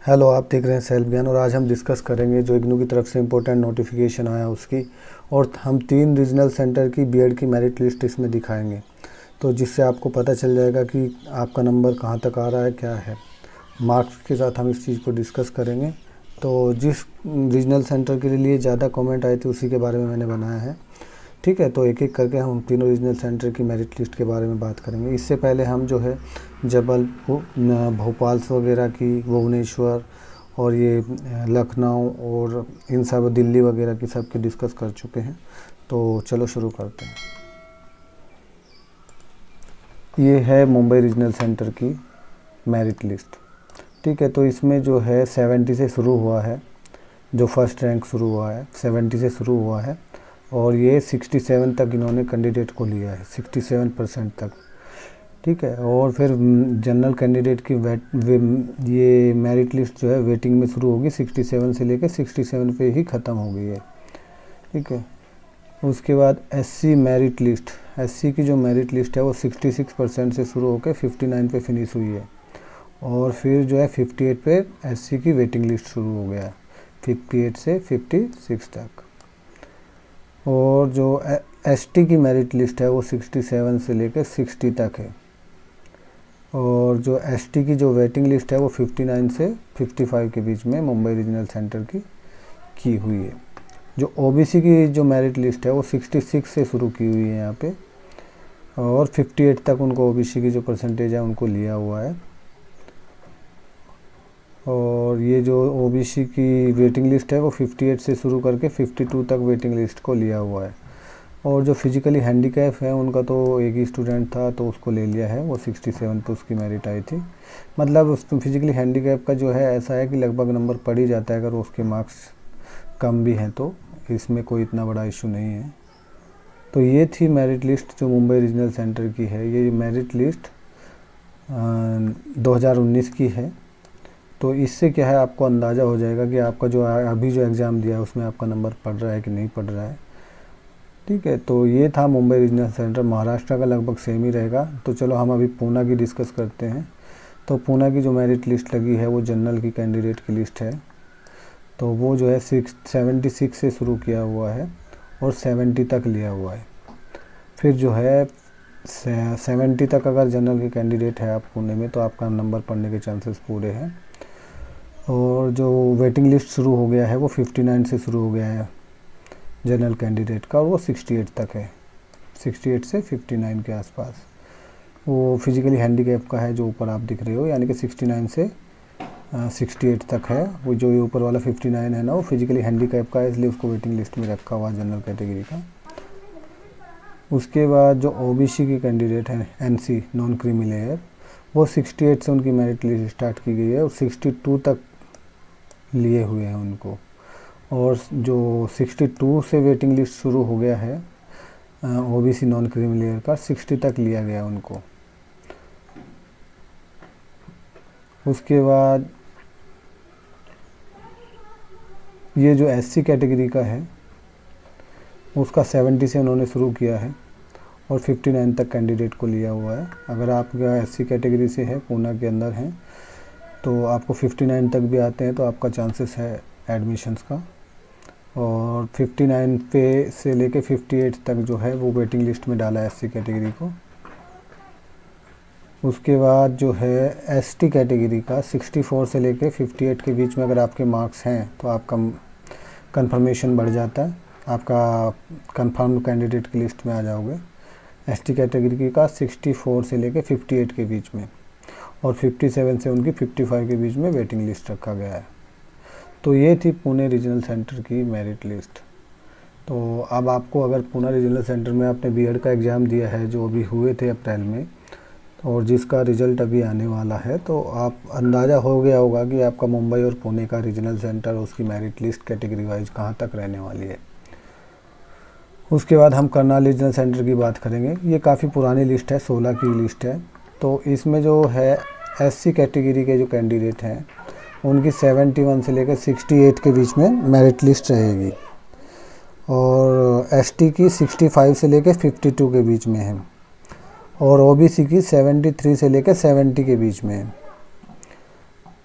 Hello, आप देख रहे हैं सेल्फ ज्ञान और आज हम डिस्कस करेंगे जो इग्नू की तरफ से इम्पोर्टेंट नोटिफिकेशन आया उसकी। और हम 3 रीजनल सेंटर की बीएड की मेरिट लिस्ट इसमें दिखाएंगे, तो जिससे आपको पता चल जाएगा कि आपका नंबर कहाँ तक आ रहा है, क्या है। मार्क्स के साथ हम इस चीज़ को डिस्कस करेंगे। तो जिस रीजनल सेंटर के लिए ज़्यादा कमेंट आए थे उसी के बारे में मैंने बनाया है, ठीक है। तो एक एक करके हम तीनों रीजनल सेंटर की मेरिट लिस्ट के बारे में बात करेंगे। इससे पहले हम जो है जबलपुर, भोपाल वगैरह की, भुवनेश्वर और ये लखनऊ और इन सब दिल्ली वगैरह की सब की डिस्कस कर चुके हैं। तो चलो शुरू करते हैं। ये है मुंबई रीजनल सेंटर की मेरिट लिस्ट, ठीक है। तो इसमें जो है 70 से शुरू हुआ है, जो फर्स्ट रैंक शुरू हुआ है 70 से शुरू हुआ है और ये 67 तक इन्होंने कैंडिडेट को लिया है, 67% तक, ठीक है। और फिर जनरल कैंडिडेट की ये मेरिट लिस्ट जो है वेटिंग में शुरू होगी, 67 से लेकर 67 पे ही ख़त्म हो गई है, ठीक है। उसके बाद एससी मेरिट लिस्ट, एससी की जो मेरिट लिस्ट है वो 66% से शुरू होकर 59 पे फिनिश हुई है। और फिर जो है 58 पे एससी की वेटिंग लिस्ट शुरू हो गया है, 58 से 56 तक। और जो एसटी की मेरिट लिस्ट है वो 67 से लेकर 60 तक है। और जो एसटी की जो वेटिंग लिस्ट है वो 59 से 55 के बीच में मुंबई रीजनल सेंटर की हुई है। जो ओबीसी की जो मेरिट लिस्ट है वो 66 से शुरू की हुई है यहाँ पे, और 58 तक उनको ओबीसी की जो परसेंटेज है उनको लिया हुआ है। और ये जो ओबीसी की वेटिंग लिस्ट है वो 58 से शुरू करके 52 तक वेटिंग लिस्ट को लिया हुआ है। और जो फिजिकली हैंडीकैप है उनका तो एक ही स्टूडेंट था तो उसको ले लिया है, वो 67 पे उसकी मेरिट आई थी। मतलब उस फिजिकली हैंडीकैप का जो है ऐसा है कि लगभग नंबर पड़ ही जाता है अगर उसके मार्क्स कम भी हैं, तो इसमें कोई इतना बड़ा इशू नहीं है। तो ये थी मेरिट लिस्ट जो मुंबई रीजनल सेंटर की है। ये मेरिट लिस्ट 2019 की है। तो इससे क्या है, आपको अंदाज़ा हो जाएगा कि आपका जो अभी जो एग्ज़ाम दिया है उसमें आपका नंबर पड़ रहा है कि नहीं पड़ रहा है, ठीक है। तो ये था मुंबई रीजनल सेंटर। महाराष्ट्र का लगभग सेम ही रहेगा। तो चलो हम अभी पूना की डिस्कस करते हैं। तो पूना की जो मेरिट लिस्ट लगी है वो जनरल की कैंडिडेट की लिस्ट है। तो वो जो है 76 से शुरू किया हुआ है और 70 तक लिया हुआ है। फिर जो है 70 तक अगर जनरल के कैंडिडेट है आप पुणे में तो आपका नंबर पढ़ने के चांसेस पूरे हैं। और जो वेटिंग लिस्ट शुरू हो गया है वो 59 से शुरू हो गया है जनरल कैंडिडेट का, और वो 68 तक है, 68 से 59 के आसपास। वो फिजिकली हैंडीकैप का है जो ऊपर आप दिख रहे हो, यानी कि 69 से 68 तक है। वो जो ये ऊपर वाला 59 है ना, वो फिजिकली हैंडीकैप का है, इसलिए उसको वेटिंग लिस्ट में रखा हुआ जनरल कैटेगरी का। उसके बाद जो ओबीसी की कैंडिडेट है एनसी नॉन क्रीमी लेयर, वो 68 से उनकी मेरिट लिस्ट स्टार्ट की गई है और 62 तक लिए हुए हैं उनको। और जो 62 से वेटिंग लिस्ट शुरू हो गया है ओबीसी नॉन क्रीमी लेयर का, 60 तक लिया गया उनको। उसके बाद ये जो एससी कैटेगरी का है उसका 70 से उन्होंने शुरू किया है और 59 तक कैंडिडेट को लिया हुआ है। अगर आप एससी कैटेगरी से है, पूना के अंदर हैं, तो आपको 59 तक भी आते हैं तो आपका चांसेस है एडमिशन्स का। और 59 पे से लेके 58 तक जो है वो वेटिंग लिस्ट में डाला है एससी कैटेगरी को। उसके बाद जो है एसटी कैटेगरी का 64 से लेके 58 के बीच में अगर आपके मार्क्स हैं तो आपका कंफर्मेशन बढ़ जाता है, आपका कंफर्म कैंडिडेट की लिस्ट में आ जाओगे। एसटी कैटेगरी का 64 से लेके 58 के बीच में, और 57 से उनकी 55 के बीच में वेटिंग लिस्ट रखा गया है। तो ये थी पुणे रीजनल सेंटर की मेरिट लिस्ट। तो अब आपको अगर पुणे रीजनल सेंटर में आपने बीएड का एग्ज़ाम दिया है जो अभी हुए थे अप्रैल में, और जिसका रिज़ल्ट अभी आने वाला है, तो आप अंदाज़ा हो गया होगा कि आपका मुंबई और पुणे का रीजनल सेंटर उसकी मेरिट लिस्ट कैटेगरी वाइज कहाँ तक रहने वाली है। उसके बाद हम करनाल रीजनल सेंटर की बात करेंगे। ये काफ़ी पुरानी लिस्ट है, 16 की लिस्ट है। तो इसमें जो है एससी कैटेगरी के जो कैंडिडेट हैं उनकी 71 से लेकर 68 के बीच में मेरिट लिस्ट रहेगी, और एसटी की 65 से लेकर 52 के बीच में है, और ओबीसी की 73 से लेकर 70 के बीच में है।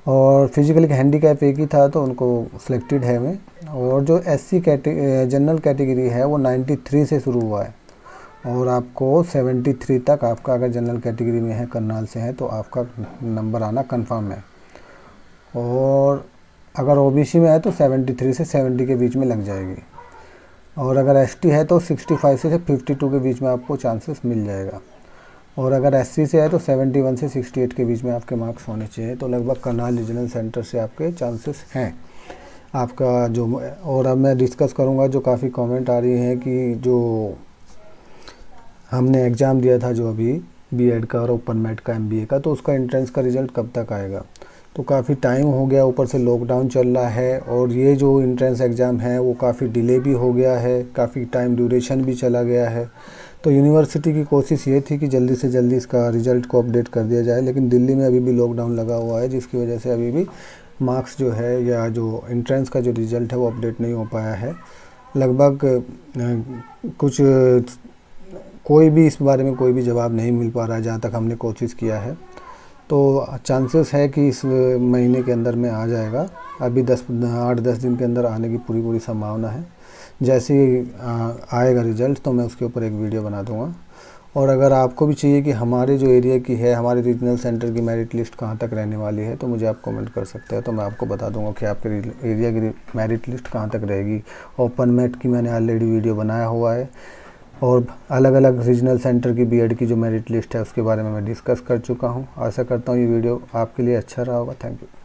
और फिजिकली हैंडीकैप एक ही था तो उनको सिलेक्टेड है मैं। और जो एससी जनरल कैटेगरी है वो 93 से शुरू हुआ है और आपको 73 तक आपका अगर जनरल कैटेगरी में है, करनाल से है, तो आपका नंबर आना कंफर्म है। और अगर ओबीसी में है तो 73 से 70 के बीच में लग जाएगी। और अगर एसटी है तो 65 से 52 के बीच में आपको चांसेस मिल जाएगा। और अगर एससी से है तो 71 से 68 के बीच में आपके मार्क्स होने चाहिए। तो लगभग करनाल रीजनल सेंटर से आपके चांसेस हैं आपका जो। और अब मैं डिस्कस करूंगा जो काफ़ी कमेंट आ रही हैं कि जो हमने एग्ज़ाम दिया था जो अभी बीएड का और ओपन मैट का एमबीए का, तो उसका एंट्रेंस का रिज़ल्ट कब तक आएगा। तो काफ़ी टाइम हो गया, ऊपर से लॉकडाउन चल रहा है और ये जो एंट्रेंस एग्ज़ाम है वो काफ़ी डिले भी हो गया है, काफ़ी टाइम ड्यूरेशन भी चला गया है। तो यूनिवर्सिटी की कोशिश ये थी कि जल्दी से जल्दी इसका रिज़ल्ट को अपडेट कर दिया जाए, लेकिन दिल्ली में अभी भी लॉकडाउन लगा हुआ है, जिसकी वजह से अभी भी मार्क्स जो है या जो एंट्रेंस का जो रिज़ल्ट है वो अपडेट नहीं हो पाया है। लगभग कुछ कोई भी इस बारे में कोई भी जवाब नहीं मिल पा रहा है जहाँ तक हमने कोशिश किया है। तो चांसेस है कि इस महीने के अंदर में आ जाएगा। अभी 8-10 दिन के अंदर आने की पूरी संभावना है। जैसे ही आएगा रिज़ल्ट तो मैं उसके ऊपर एक वीडियो बना दूंगा। और अगर आपको भी चाहिए कि हमारे जो एरिया की है, हमारे रीजनल सेंटर की मेरिट लिस्ट कहाँ तक रहने वाली है, तो मुझे आप कमेंट कर सकते हैं, तो मैं आपको बता दूंगा कि आपके एरिया की मेरिट लिस्ट कहाँ तक रहेगी। ओपन मैट की मैंने ऑलरेडी वीडियो बनाया हुआ है और अलग अलग रीजनल सेंटर की बीएड की जो मेरिट लिस्ट है उसके बारे में मैं डिस्कस कर चुका हूँ। आशा करता हूँ ये वीडियो आपके लिए अच्छा रहा होगा। Thank you.